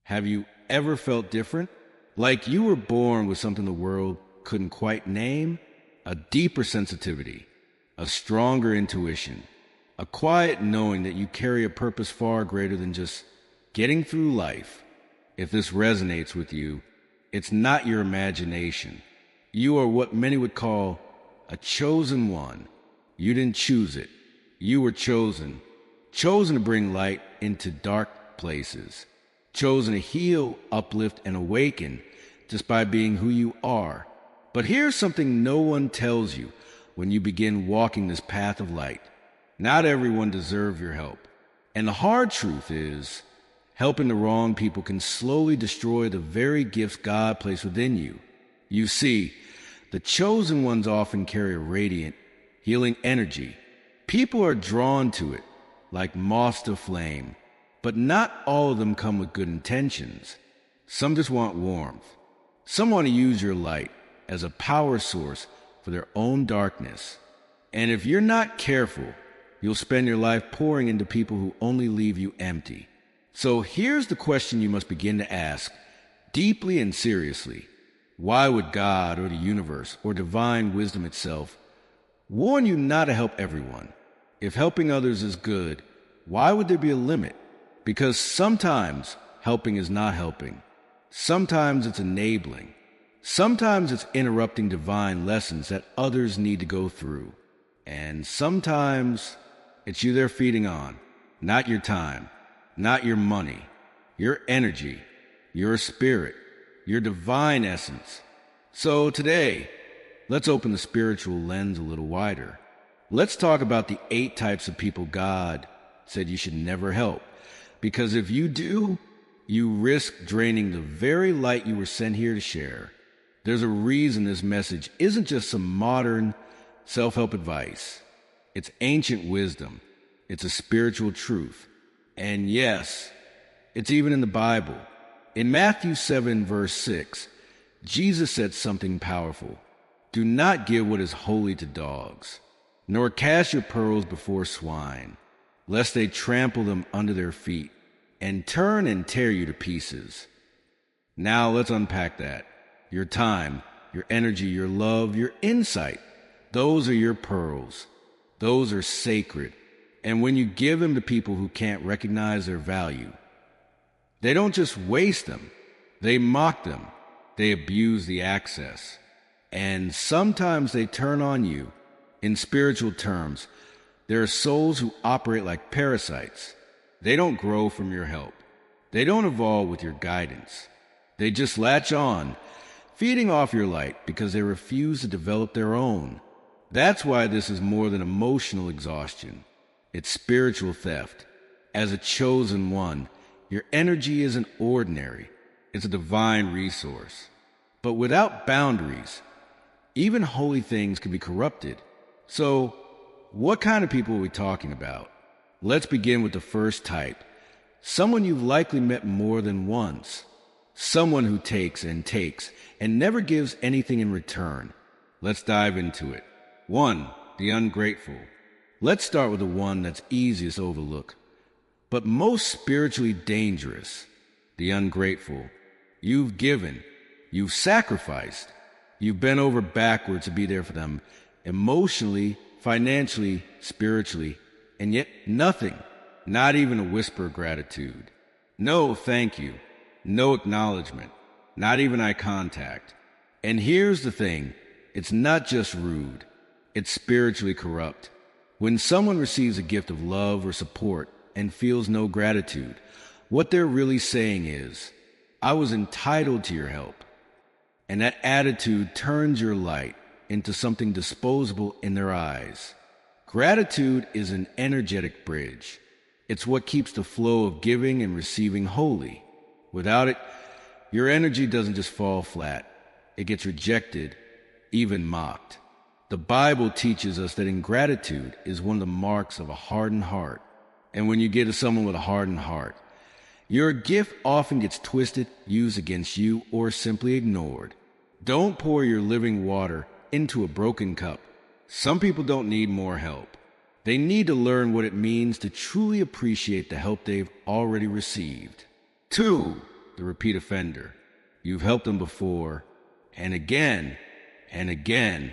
Have you ever felt different? Like you were born with something the world couldn't quite name? A deeper sensitivity, a stronger intuition, a quiet knowing that you carry a purpose far greater than just getting through life. If this resonates with you, it's not your imagination. You are what many would call a chosen one. You didn't choose it. You were chosen. Chosen to bring light into dark places. Chosen to heal, uplift, and awaken just by being who you are. But here's something no one tells you when you begin walking this path of light. Not everyone deserves your help. And the hard truth is, helping the wrong people can slowly destroy the very gifts God placed within you. You see, the chosen ones often carry a radiant, healing energy. People are drawn to it, like moths to flame. But not all of them come with good intentions. Some just want warmth. Some want to use your light as a power source for their own darkness. And if you're not careful, you'll spend your life pouring into people who only leave you empty. So here's the question you must begin to ask, deeply and seriously. Why would God or the universe or divine wisdom itself warn you not to help everyone? If helping others is good, why would there be a limit? Because sometimes helping is not helping. Sometimes it's enabling. Sometimes it's interrupting divine lessons that others need to go through. And sometimes it's you they're feeding on, not your time, not your money, your energy, your spirit, your divine essence. So today, let's open the spiritual lens a little wider. Let's talk about the 8 types of people God said you should never help. Because if you do, you risk draining the very light you were sent here to share. There's a reason this message isn't just some modern self-help advice. It's ancient wisdom. It's a spiritual truth. And yes, it's even in the Bible. In Matthew 7, verse 6, Jesus said something powerful. Do not give what is holy to dogs, nor cast your pearls before swine, lest they trample them under their feet and turn and tear you to pieces. Now let's unpack that. Your time, your energy, your love, your insight, those are your pearls. Those are sacred. And when you give them to people who can't recognize their value, they don't just waste them, they mock them, they abuse the access. And sometimes they turn on you. In spiritual terms, there are souls who operate like parasites. They don't grow from your help. They don't evolve with your guidance. They just latch on, feeding off your light because they refuse to develop their own. That's why this is more than emotional exhaustion. It's spiritual theft. As a chosen one, your energy isn't ordinary. It's a divine resource. But without boundaries, even holy things can be corrupted. So, what kind of people are we talking about? Let's begin with the first type. Someone you've likely met more than once. Someone who takes and never gives anything in return. Let's dive into it. 1. The ungrateful. Let's start with the one that's easiest to overlook, but most spiritually dangerous. The ungrateful. You've given. You've sacrificed. You've bent over backwards to be there for them, emotionally, financially, spiritually, and yet nothing, not even a whisper of gratitude. No thank you, no acknowledgement, not even eye contact. And here's the thing, it's not just rude, it's spiritually corrupt. When someone receives a gift of love or support and feels no gratitude, what they're really saying is, I was entitled to your help. And that attitude turns your light into something disposable in their eyes. Gratitude is an energetic bridge. It's what keeps the flow of giving and receiving holy. Without it, your energy doesn't just fall flat. It gets rejected, even mocked. The Bible teaches us that ingratitude is one of the marks of a hardened heart. And when you give to someone with a hardened heart, your gift often gets twisted, used against you, or simply ignored. Don't pour your living water into a broken cup. Some people don't need more help. They need to learn what it means to truly appreciate the help they've already received. 2. the repeat offender. You've helped them before, and again, and again,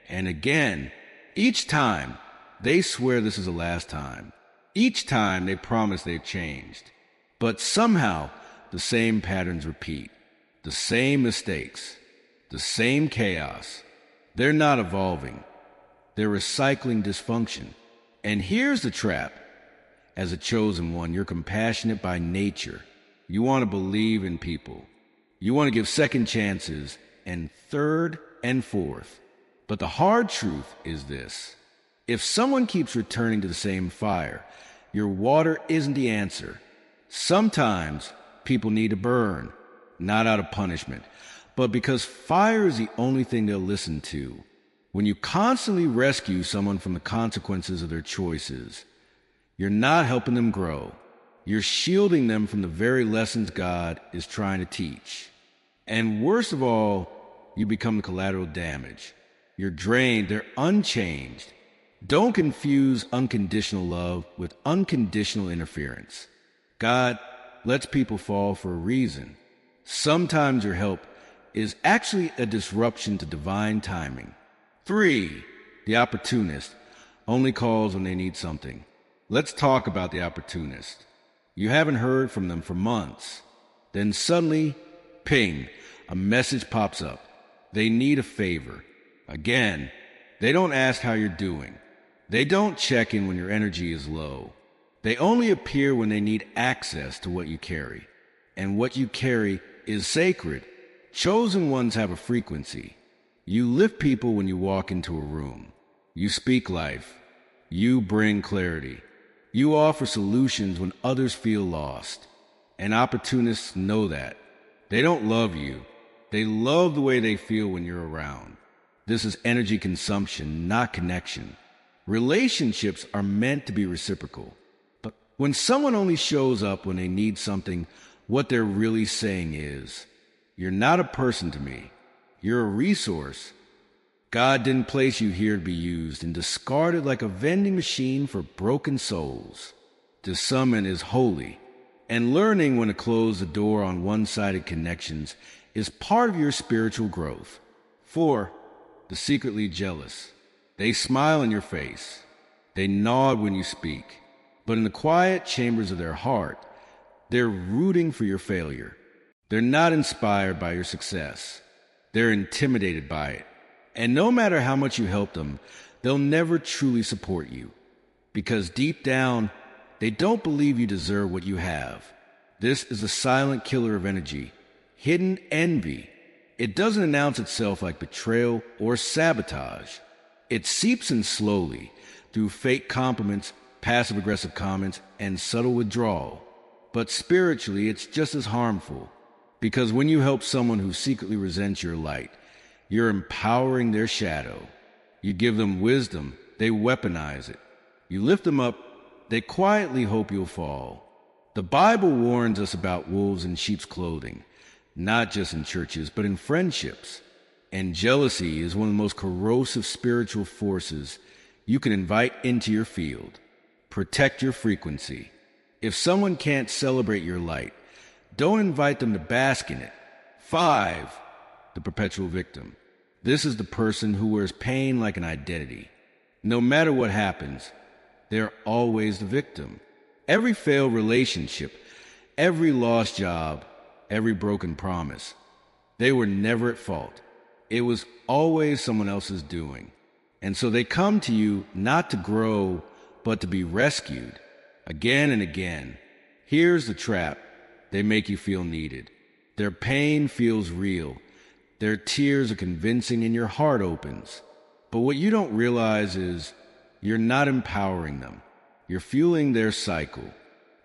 and again. Each time, they swear this is the last time. Each time, they promise they've changed. But somehow, the same patterns repeat. The same mistakes. The same chaos. They're not evolving. They're recycling dysfunction. And here's the trap. As a chosen one, you're compassionate by nature. You want to believe in people. You want to give second chances and third and fourth. But the hard truth is this. If someone keeps returning to the same fire, your water isn't the answer. Sometimes people need to burn, not out of punishment, but because fire is the only thing they'll listen to. When you constantly rescue someone from the consequences of their choices, you're not helping them grow. You're shielding them from the very lessons God is trying to teach. And worst of all, you become the collateral damage. You're drained, they're unchanged. Don't confuse unconditional love with unconditional interference. God lets people fall for a reason. Sometimes your help is actually a disruption to divine timing. 3, the opportunist only calls when they need something. Let's talk about the opportunist. You haven't heard from them for months. Then suddenly, ping, a message pops up. They need a favor. Again, they don't ask how you're doing. They don't check in when your energy is low. They only appear when they need access to what you carry. And what you carry is sacred. Chosen ones have a frequency. You lift people when you walk into a room. You speak life. You bring clarity. You offer solutions when others feel lost. And opportunists know that. They don't love you. They love the way they feel when you're around. This is energy consumption, not connection. Relationships are meant to be reciprocal. But when someone only shows up when they need something, what they're really saying is, you're not a person to me. You're a resource. God didn't place you here to be used and discarded like a vending machine for broken souls. To summon is holy, and learning when to close the door on one-sided connections is part of your spiritual growth. 4, the secretly jealous. They smile in your face. They nod when you speak. But in the quiet chambers of their heart, they're rooting for your failure. They're not inspired by your success. They're intimidated by it. And no matter how much you help them, they'll never truly support you. Because deep down, they don't believe you deserve what you have. This is a silent killer of energy. Hidden envy. It doesn't announce itself like betrayal or sabotage. It seeps in slowly through fake compliments, passive-aggressive comments, and subtle withdrawal. But spiritually, it's just as harmful. Because when you help someone who secretly resents your light, you're empowering their shadow. You give them wisdom, they weaponize it. You lift them up, they quietly hope you'll fall. The Bible warns us about wolves in sheep's clothing, not just in churches, but in friendships. And jealousy is one of the most corrosive spiritual forces you can invite into your field. Protect your frequency. If someone can't celebrate your light, don't invite them to bask in it. 5, the perpetual victim. This is the person who wears pain like an identity. No matter what happens, they're always the victim. Every failed relationship, every lost job, every broken promise, they were never at fault. It was always someone else's doing. And so they come to you not to grow, but to be rescued. Again and again. Here's the trap. They make you feel needed. Their pain feels real. Their tears are convincing and your heart opens. But what you don't realize is you're not empowering them. You're fueling their cycle.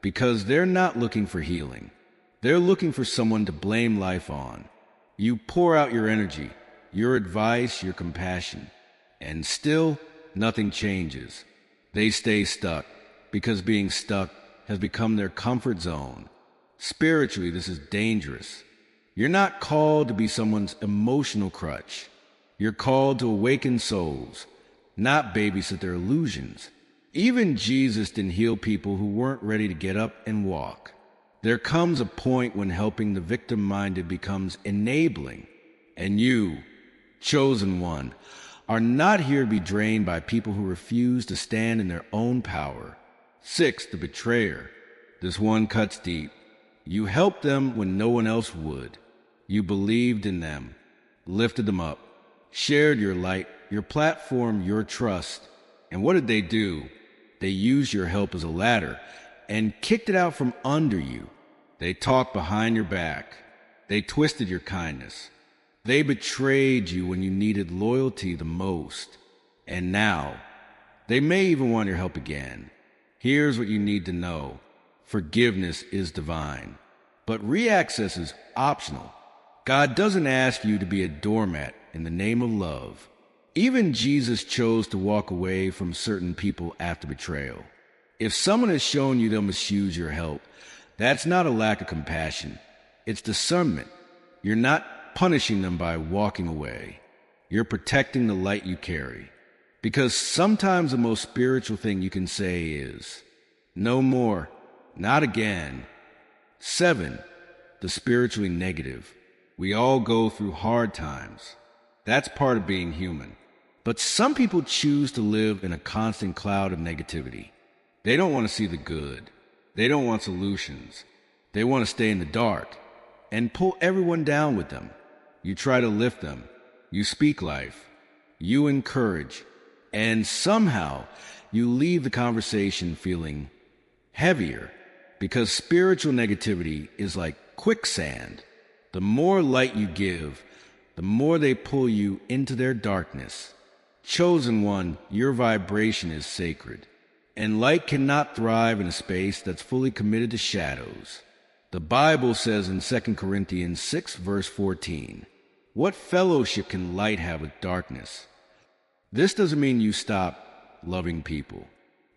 Because they're not looking for healing. They're looking for someone to blame life on. You pour out your energy, your advice, your compassion, and still nothing changes. They stay stuck because being stuck has become their comfort zone. Spiritually, this is dangerous. You're not called to be someone's emotional crutch. You're called to awaken souls, not babysit their illusions. Even Jesus didn't heal people who weren't ready to get up and walk. There comes a point when helping the victim-minded becomes enabling, and you, chosen one, are not here to be drained by people who refuse to stand in their own power. 6. The betrayer. This one cuts deep. You helped them when no one else would. You believed in them, lifted them up, shared your light, your platform, your trust. And what did they do? They used your help as a ladder and kicked it out from under you. They talked behind your back. They twisted your kindness. They betrayed you when you needed loyalty the most. And now, they may even want your help again. Here's what you need to know. Forgiveness is divine, but reaccess is optional. God doesn't ask you to be a doormat in the name of love. Even Jesus chose to walk away from certain people after betrayal. If someone has shown you they'll misuse your help, that's not a lack of compassion. It's discernment. You're not punishing them by walking away. You're protecting the light you carry. Because sometimes the most spiritual thing you can say is, no more, not again. 7. The spiritually negative. We all go through hard times. That's part of being human. But some people choose to live in a constant cloud of negativity. They don't want to see the good. They don't want solutions. They want to stay in the dark and pull everyone down with them. You try to lift them. You speak life. You encourage. And somehow you leave the conversation feeling heavier, because spiritual negativity is like quicksand. The more light you give, the more they pull you into their darkness. Chosen one, your vibration is sacred, and light cannot thrive in a space that's fully committed to shadows. The Bible says in 2 Corinthians 6, verse 14, "What fellowship can light have with darkness?" This doesn't mean you stop loving people,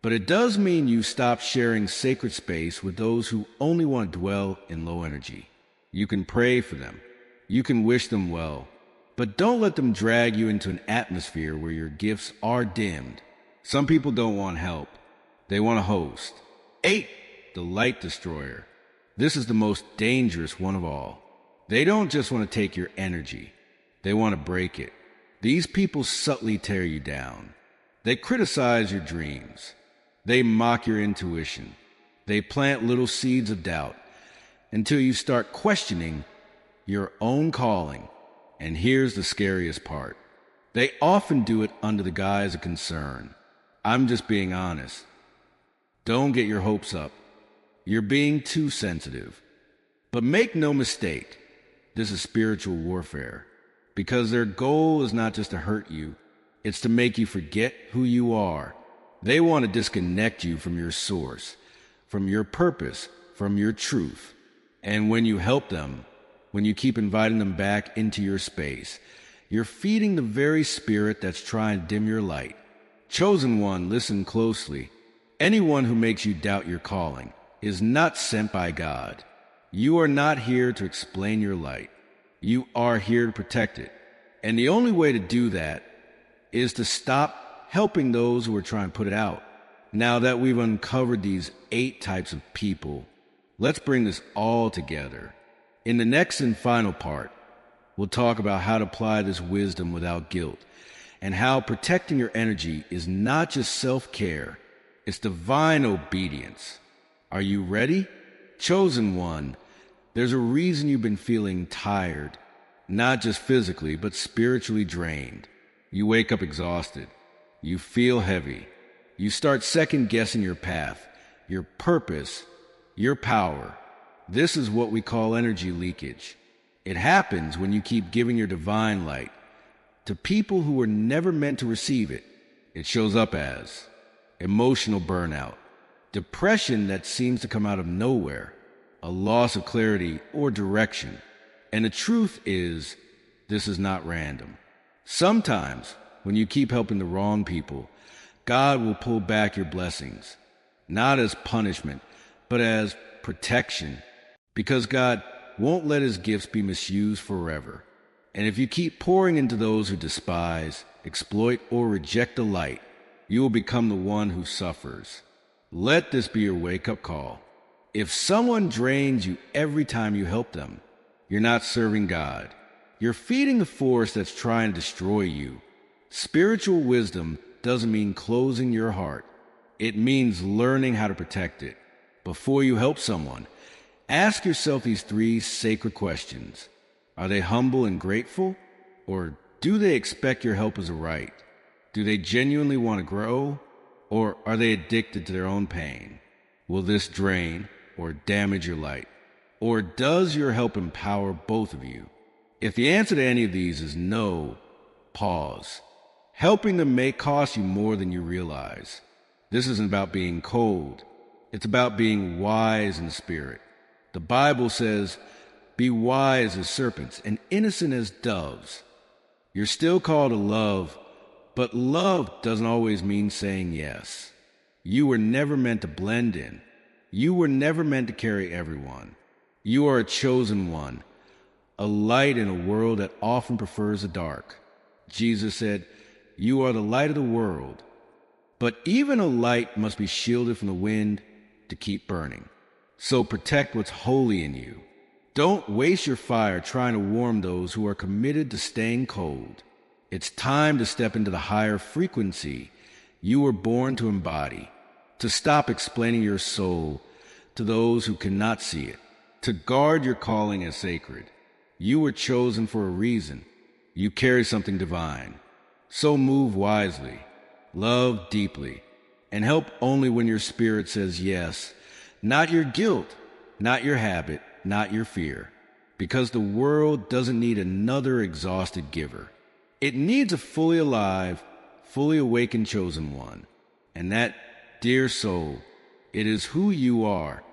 but it does mean you stop sharing sacred space with those who only want to dwell in low energy. You can pray for them. You can wish them well. But don't let them drag you into an atmosphere where your gifts are dimmed. Some people don't want help. They want a host. 8. The light destroyer. This is the most dangerous one of all. They don't just want to take your energy. They want to break it. These people subtly tear you down. They criticize your dreams. They mock your intuition. They plant little seeds of doubt until you start questioning your own calling. And here's the scariest part. They often do it under the guise of concern. I'm just being honest. Don't get your hopes up. You're being too sensitive. But make no mistake, this is spiritual warfare. Because their goal is not just to hurt you, it's to make you forget who you are. They want to disconnect you from your source, from your purpose, from your truth. And when you help them, when you keep inviting them back into your space, you're feeding the very spirit that's trying to dim your light. Chosen one, listen closely. Anyone who makes you doubt your calling is not sent by God. You are not here to explain your light. You are here to protect it. And the only way to do that is to stop helping those who are trying to put it out. Now that we've uncovered these 8 types of people, let's bring this all together. In the next and final part, we'll talk about how to apply this wisdom without guilt, and how protecting your energy is not just self-care, it's divine obedience. Are you ready? Chosen one, there's a reason you've been feeling tired, not just physically, but spiritually drained. You wake up exhausted. You feel heavy. You start second-guessing your path, your purpose, your power. This is what we call energy leakage. It happens when you keep giving your divine light to people who were never meant to receive it. It shows up as emotional burnout, depression that seems to come out of nowhere, a loss of clarity or direction. And the truth is, this is not random. Sometimes, when you keep helping the wrong people, God will pull back your blessings, not as punishment, but as protection. Because God won't let his gifts be misused forever. And if you keep pouring into those who despise, exploit, or reject the light, you will become the one who suffers. Let this be your wake-up call. If someone drains you every time you help them, you're not serving God. You're feeding the force that's trying to destroy you. Spiritual wisdom doesn't mean closing your heart. It means learning how to protect it. Before you help someone, ask yourself these 3 sacred questions. Are they humble and grateful? Or do they expect your help as a right? Do they genuinely want to grow? Or are they addicted to their own pain? Will this drain or damage your light? Or does your help empower both of you? If the answer to any of these is no, pause. Helping them may cost you more than you realize. This isn't about being cold. It's about being wise in spirit. The Bible says, "Be wise as serpents and innocent as doves." You're still called to love, but love doesn't always mean saying yes. You were never meant to blend in. You were never meant to carry everyone. You are a chosen one, a light in a world that often prefers the dark. Jesus said, "You are the light of the world." But even a light must be shielded from the wind to keep burning. So protect what's holy in you. Don't waste your fire trying to warm those who are committed to staying cold. It's time to step into the higher frequency you were born to embody, to stop explaining your soul to those who cannot see it, to guard your calling as sacred. You were chosen for a reason. You carry something divine. So move wisely, love deeply, and help only when your spirit says yes, not your guilt, not your habit, not your fear, because the world doesn't need another exhausted giver. It needs a fully alive, fully awakened chosen one. And that, dear soul, it is who you are